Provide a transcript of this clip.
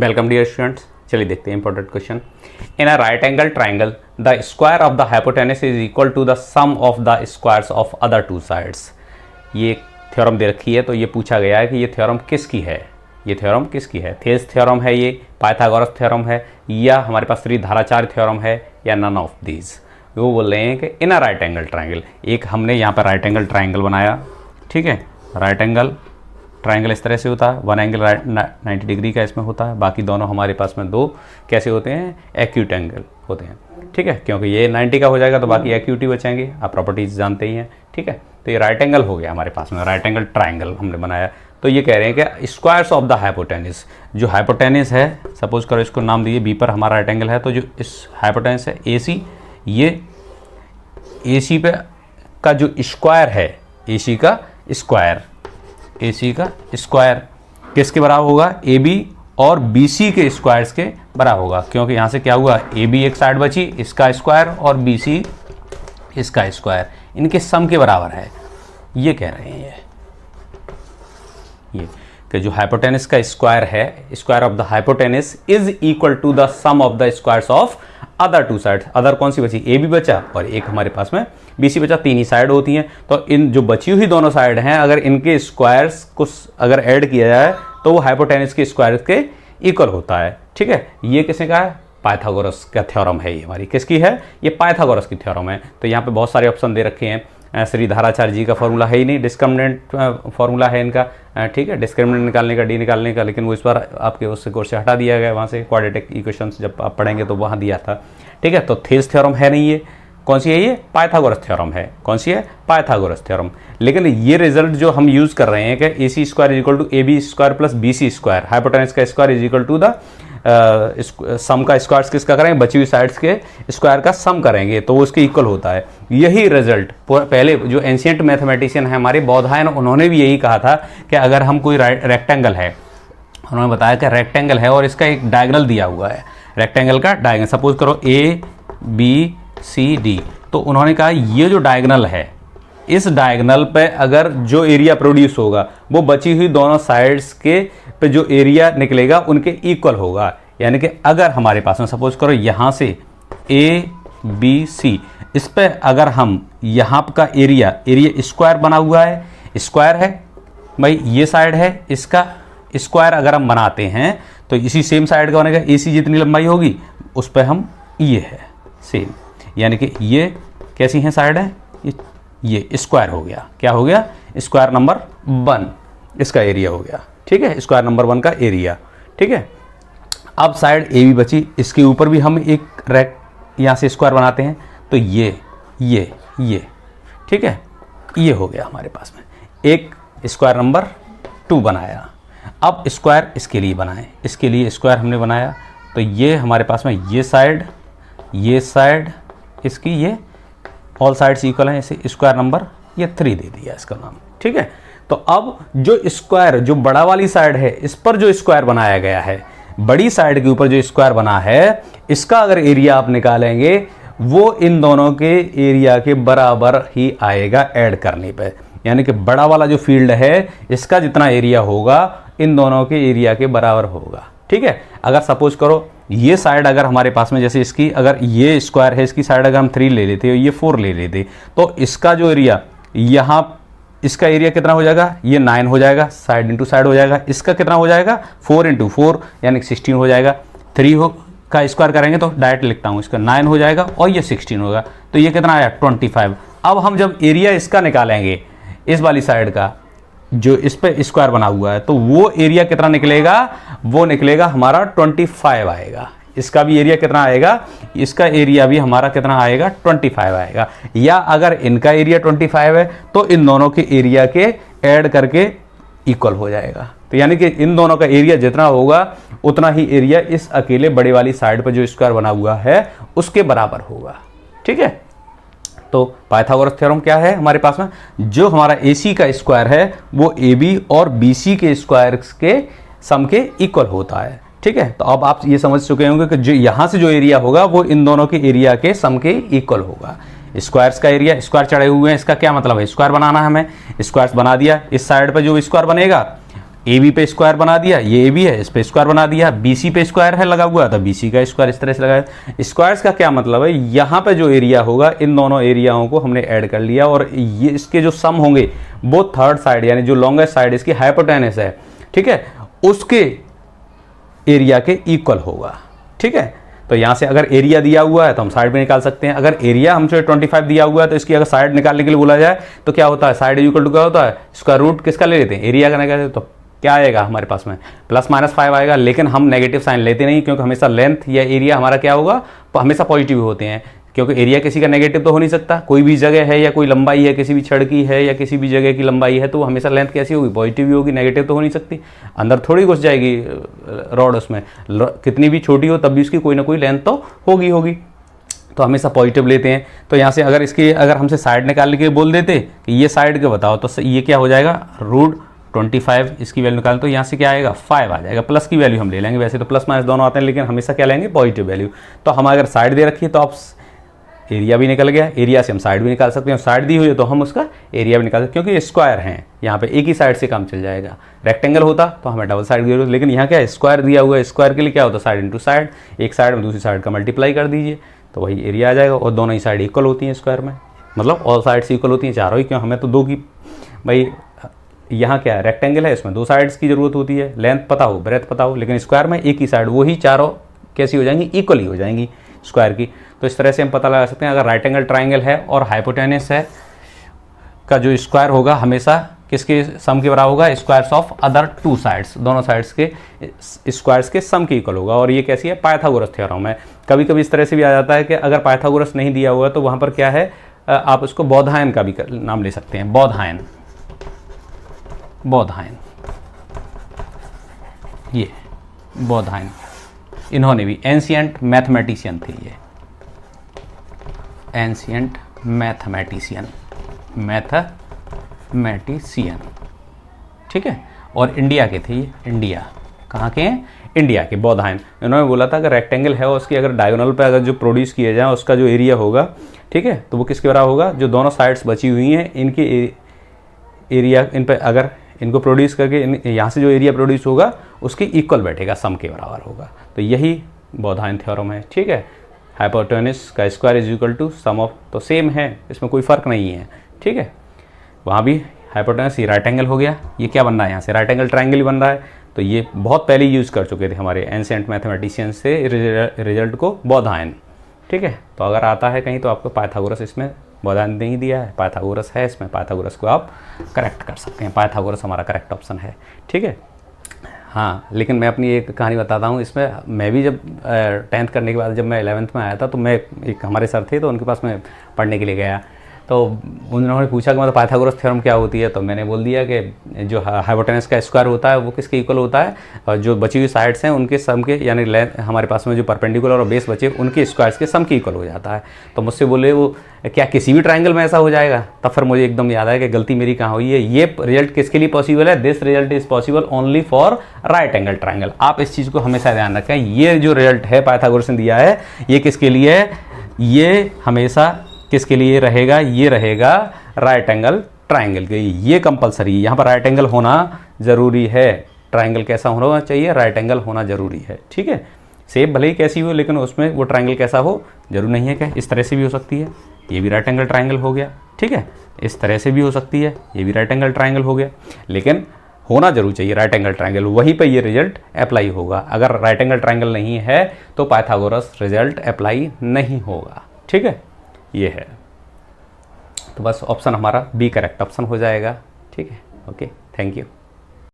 Welcome dear students. चलिए देखते हैं important question. In a right angle triangle the square of the hypotenuse is equal to the sum of the squares of other two sides. ये theorem दे रखी है, तो ये पूछा गया है कि ये थ्योरम किसकी है। ये थ्योरम किसकी है? थेल्स थ्योरम है, ये पाइथागोरस थ्योरम है, या हमारे पास त्रिधाराचार्य थ्योरम है, या नन ऑफ दीज। वो बोल रहे हैं कि इन अ राइट एंगल ट्राइंगल, एक हमने यहाँ पर राइट एंगल ट्राइंगल बनाया, ठीक है। राइट एंगल ट्राइंगल इस तरह से होता है, वन एंगल 90 डिग्री का इसमें होता है, बाकी दोनों हमारे पास में दो कैसे होते हैं, एक्यूट एंगल होते हैं, ठीक है। क्योंकि ये 90 का हो जाएगा तो बाकी एक्यूटी बचेंगे, आप प्रॉपर्टीज जानते ही हैं, ठीक है। तो ये राइट एंगल हो गया हमारे पास में, राइट एंगल ट्राइंगल हमने बनाया। तो ये कह रहे हैं कि स्क्वायर्स ऑफ द हाइपोटेनस, जो हाइपोटेनस है, सपोज करो इसको नाम दिए बी पर हमारा राइट एंगल है, तो जो इस हाइपोटेनस है ए सी, ये ए सी पे का जो स्क्वायर है, ए सी का स्क्वायर, ए सी का स्क्वायर किसके बराबर होगा? ए बी और बी सी के स्क्वायर्स के बराबर होगा। क्योंकि यहाँ से क्या हुआ, ए बी एक साइड बची, इसका स्क्वायर, और बी सी इसका स्क्वायर, इनके सम के बराबर है। ये कह रहे हैं ये कि जो हाइपोटेनस का स्क्वायर है, square of the hypotenuse is equal to the sum of the squares of other two sides. Other कौन सी बची? ए बी बचा और एक हमारे पास में बी सी बचा, तीन ही साइड होती हैं। तो इन जो बची हुई दोनों साइड हैं, अगर इनके स्क्वायर्स को अगर ऐड किया जाए तो वो हाइपोटेनस के स्क्वायर्स के इक्वल होता है, ठीक है। ये किसने कहा है? पाइथागोरस का थ्योरम है ये हमारी। किसकी है? ये पाइथागोरस की थ्योरम है। तो यहाँ पे बहुत सारे ऑप्शन दे रखे हैं। श्रीधाराचार्य जी का फॉर्मूला है ही नहीं, डिस्क्रिमिनेंट फॉर्मूला है इनका, ठीक है, डिस्क्रिमिनेंट निकालने का, डी निकालने का, लेकिन वो इस बार आपके उससे कोर्स से हटा दिया गया, वहाँ से क्वाड्रेटिक इक्वेशंस जब आप पढ़ेंगे तो वहाँ दिया था, ठीक है। तो थेल्स थ्योरम है नहीं, ये कौन सी है? ये पाइथागोरस थ्योरम है। कौन सी है? Pythagoras theorem. लेकिन ये रिजल्ट जो हम यूज कर रहे हैं कि A C square is equal to A B square plus B C square, hypotenuse का square is equal to the sum का स्क्वायर किसका करेंगे? बची हुई साइड्स के स्क्वायर का सम करेंगे तो वो उसके इक्वल होता है। यही रिजल्ट पहले जो एंशिएंट मैथमेटिशियन है हमारे बौधायन, उन्होंने भी यही कहा था कि अगर हम कोई रेक्टेंगल है, उन्होंने बताया कि रेक्टेंगल है और इसका एक डायगोनल दिया हुआ है, रेक्टेंगल का डायगोनल, सपोज करो ए बी सी डी, तो उन्होंने कहा ये जो डायगोनल है, इस डायगोनल पे अगर जो एरिया प्रोड्यूस होगा वो बची हुई दोनों साइड्स के पे जो एरिया निकलेगा उनके इक्वल होगा। यानी कि अगर हमारे पास में सपोज करो यहाँ से ए बी सी, इस पे अगर हम यहाँ का एरिया स्क्वायर बना हुआ है, स्क्वायर है भाई, ये साइड है, इसका स्क्वायर अगर हम बनाते हैं तो इसी सेम साइड का बनेगा, ए सी जितनी लंबाई होगी उस पर हम, ये है सेम, यानी कि ये कैसी हैं साइड है, ये स्क्वायर हो गया। क्या हो गया? स्क्वायर नंबर 1 इसका एरिया हो गया, ठीक है, स्क्वायर नंबर 1 का एरिया, ठीक है। अब साइड ए बी बची, इसके ऊपर भी हम एक रेक यहाँ से स्क्वायर बनाते हैं, तो ये ठीक है, ये हो गया हमारे पास में एक स्क्वायर नंबर 2 बनाया। अब स्क्वायर इसके लिए बनाएं, इसके लिए स्क्वायर हमने बनाया, तो ये हमारे पास में ये साइड इसकी, ये ऑल साइड्स इक्वल हैं, इसे स्क्वायर नंबर ये 3 दे दिया इसका नाम, ठीक है। तो अब जो स्क्वायर, जो बड़ा वाली साइड है, इस पर जो स्क्वायर बनाया गया है, बड़ी साइड के ऊपर जो स्क्वायर बना है, इसका अगर एरिया आप निकालेंगे वो इन दोनों के एरिया के बराबर ही आएगा ऐड करने पे। यानी कि बड़ा वाला जो फील्ड है, इसका जितना एरिया होगा इन दोनों के एरिया के बराबर होगा, ठीक है। अगर सपोज करो ये साइड अगर हमारे पास में, जैसे इसकी अगर ये स्क्वायर है, इसकी साइड अगर हम 3 ले लेते और ये 4 ले लेते, तो इसका जो एरिया यहाँ, इसका एरिया कितना हो जाएगा? ये 9 हो जाएगा, साइड इंटू साइड हो जाएगा। इसका कितना हो जाएगा? 4 इंटू 4 यानी 16 हो जाएगा। 3 का स्क्वायर करेंगे तो डायरेक्ट लिखता हूँ, इसका 9 हो जाएगा और ये 16 होगा, तो ये कितना आया? 25। अब हम जब एरिया इसका निकालेंगे, इस वाली साइड का जो इस पे स्क्वायर बना हुआ है, तो वो एरिया कितना निकलेगा? वो निकलेगा हमारा 25 आएगा। इसका भी एरिया कितना आएगा? इसका एरिया भी हमारा कितना आएगा? 25 आएगा। या अगर इनका एरिया 25 है तो इन दोनों के एरिया के ऐड करके इक्वल हो जाएगा। तो यानी कि इन दोनों का एरिया जितना होगा उतना ही एरिया इस अकेले बड़े वाली साइड पर जो स्क्वायर बना हुआ है उसके बराबर होगा, ठीक है। तो पाइथागोरस थ्योरम क्या है हमारे पास में? जो हमारा AC का स्क्वायर है वो AB और BC के स्क्वायर के सम के इक्वल होता है, ठीक है। तो अब आप ये समझ चुके होंगे कि जो यहाँ से जो एरिया होगा वो इन दोनों के एरिया के सम के इक्वल होगा। स्क्वायर्स का एरिया, स्क्वायर चढ़े हुए हैं, इसका क्या मतलब है? स्क्वायर बनाना है हमें, स्क्वायर्स बना दिया। इस साइड पर जो स्क्वायर बनेगा ए बी पे स्क्वायर बना दिया, ये ए बी है, इस पे स्क्वायर बना दिया, बी सी पे स्क्वायर है लगा हुआ, तो बी सी का स्क्वायर इस तरह से लगाया। स्क्वायर्स का क्या मतलब है, यहाँ पे जो एरिया होगा इन दोनों एरियाओं को हमने ऐड कर लिया और ये इसके जो सम होंगे वो थर्ड साइड यानी जो लॉन्गेस्ट साइड इसकी हाइपोटेनस है, ठीक है, उसके एरिया के इक्वल होगा। ठीक है, तो यहाँ से अगर एरिया दिया हुआ है तो हम साइड भी निकाल सकते हैं। अगर एरिया हमसे 25 दिया हुआ है तो इसकी अगर साइड निकालने के लिए बोला जाए तो क्या होता है, साइड इक्वल टू क्या होता है, स्क्वायर रूट किसका ले लेते हैं, एरिया का निकालते हैं, तो क्या आएगा हमारे पास में +-5 आएगा। लेकिन हम नेगेटिव साइन लेते नहीं क्योंकि हमेशा लेंथ या एरिया हमारा क्या होगा, हमेशा पॉजिटिव होते हैं, क्योंकि एरिया किसी का नेगेटिव तो हो नहीं सकता। कोई भी जगह है या कोई लंबाई है, किसी भी छड़ की है या किसी भी जगह की लंबाई है, तो हमेशा लेंथ कैसी होगी, पॉजिटिव ही होगी, नेगेटिव तो हो नहीं सकती। अंदर थोड़ी घुस जाएगी रॉड, उसमें कितनी भी छोटी हो तब भी उसकी कोई ना कोई लेंथ तो होगी, तो हमेशा पॉजिटिव लेते हैं। तो यहाँ से अगर हमसे साइड निकालने के बोल देते कि ये साइड के बताओ, तो ये क्या हो जाएगा, √25 इसकी वैल्यू निकाल, तो यहाँ से क्या आएगा 5 आ जाएगा। प्लस की वैल्यू हम ले लेंगे, वैसे तो प्लस माइनस दोनों आते हैं लेकिन हमेशा क्या लेंगे, पॉजिटिव वैल्यू। तो हम अगर साइड दे रखी है तो आप एरिया भी निकल गया, एरिया से हम साइड भी निकाल सकते हैं, साइड दी हुई है तो हम उसका एरिया भी निकाल सकते हैं, क्योंकि स्क्वायर हैं यहाँ पे एक ही साइड से काम चल जाएगा। रेक्टेंगल होता तो हमें डबल साइड की जरूरत, लेकिन यहाँ क्या है, स्क्वायर दिया हुआ है, स्क्वायर के लिए क्या होता है, साइड इंटू साइड, एक साइड में दूसरी साइड का मल्टीप्लाई कर दीजिए तो वही एरिया आ जाएगा। और दोनों ही साइड इक्वल होती हैं स्क्वायर में, मतलब ऑल साइड्स इक्वल होती हैं, चारों ही, क्यों, हमें तो दो की, भाई यहाँ क्या है, रेक्टेंगल है, इसमें दो साइड्स की जरूरत होती है, लेंथ पता हो, ब्रेथ पता हो, लेकिन स्क्वायर में एक ही साइड, वही चारों कैसी हो जाएंगी, इक्वल ही हो जाएंगी स्क्वायर की। तो इस तरह से हम पता लगा सकते हैं, अगर राइट एंगल ट्राइंगल है और हाइपोटेनस है का जो स्क्वायर होगा हमेशा किसके सम के बराबर होगा, squares of other two sides, दोनों साइड्स के स्क्वायर्स के सम के इक्वल होगा। और ये कैसी है, पाइथागोरस थ्योरम है। कभी कभी इस तरह से भी आ जाता है कि अगर पाइथागोरस नहीं दिया हुआ तो वहाँ पर क्या है, आप उसको बौधायन का भी नाम ले सकते हैं, बौधायन, ये बौधायन, इन्होंने भी एंशिएंट मैथमेटिशियन थे, ये एंशिएंट मैथमेटिशियन, ठीक है, और इंडिया के थे ये, इंडिया कहाँ के हैं, इंडिया के, बौधायन। इन्होंने बोला था अगर रेक्टेंगल है और उसकी अगर डायगोनल पे अगर जो प्रोड्यूस किया जाए उसका जो एरिया होगा, ठीक है, तो वो किसके बराबर होगा, जो दोनों साइड्स बची हुई हैं इनके एरिया, इन पे अगर इनको प्रोड्यूस करके यहाँ से जो एरिया प्रोड्यूस होगा उसके इक्वल बैठेगा, सम के बराबर होगा। तो यही बौधायन थ्योरम है। ठीक है, हाइपोटेनस का square is equal to sum of, तो सेम है, इसमें कोई फ़र्क नहीं है। ठीक है, वहाँ भी हाइपोटेनस, ये राइट एंगल हो गया, ये क्या बन रहा है यहाँ से, राइट एंगल ट्राइंगल ही बन रहा है। तो ये बहुत पहले यूज़ कर चुके थे हमारे एंशिएंट मैथमेटिशियन से रिजल्ट को बौधायन। ठीक है, तो अगर आता है कहीं तो आपको पाइथागोरस इसमें बौधायन नहीं दिया है, पाइथागोरस है इसमें, पाइथागोरस को आप करेक्ट कर सकते हैं, पाइथागोरस हमारा करेक्ट ऑप्शन है। ठीक है, हाँ, लेकिन मैं अपनी एक कहानी बताता हूँ इसमें। मैं भी जब 10th करने के बाद जब मैं 11th में आया था तो मैं, एक हमारे सर थे तो उनके पास मैं पढ़ने के लिए गया, तो उन्होंने पूछा कि मतलब पाइथागोरस थ्योरम क्या होती है, तो मैंने बोल दिया कि जो हाइपोटेनस का स्क्वायर होता है वो किसके इक्वल होता है, और जो बची हुई साइड्स हैं उनके सम के, यानी लेंथ हमारे पास में जो परपेंडिकुलर और बेस बचे उनके स्क्वायर्स के सम के इक्वल हो जाता है। तो मुझसे बोले वो क्या किसी भी ट्राइंगल में ऐसा हो जाएगा, तब फिर मुझे एकदम याद आया कि गलती मेरी कहाँ हुई है। ये रिजल्ट किसके लिए पॉसिबल है, this result is possible only for right angle triangle. आप इस चीज़ को हमेशा ध्यान रखें, ये जो रिजल्ट है पाइथागोरस ने दिया है ये किसके लिए है, ये हमेशा किसके लिए रहेगा, ये रहेगा राइट एंगल ट्राइंगल के, ये कंपलसरी है। यहाँ पर राइट एंगल होना जरूरी है, ट्राइंगल कैसा होना चाहिए, राइट एंगल होना जरूरी है। ठीक है, शेप भले ही कैसी हो लेकिन उसमें वो ट्राइंगल कैसा हो जरूरी नहीं है। क्या इस तरह से भी हो सकती है, ये भी राइट एंगल ट्राइंगल हो गया। ठीक है, इस तरह से भी हो सकती है, ये भी राइट एंगल ट्राइंगल हो गया, लेकिन होना जरूर चाहिए राइट एंगल ट्राइंगल, वहीं पे ये रिजल्ट अप्लाई होगा। अगर राइट एंगल ट्राइंगल नहीं है तो पाइथागोरस रिजल्ट अप्लाई नहीं होगा। ठीक है, ये है, तो बस ऑप्शन हमारा बी करेक्ट ऑप्शन हो जाएगा। ठीक है, ओके, थैंक यू।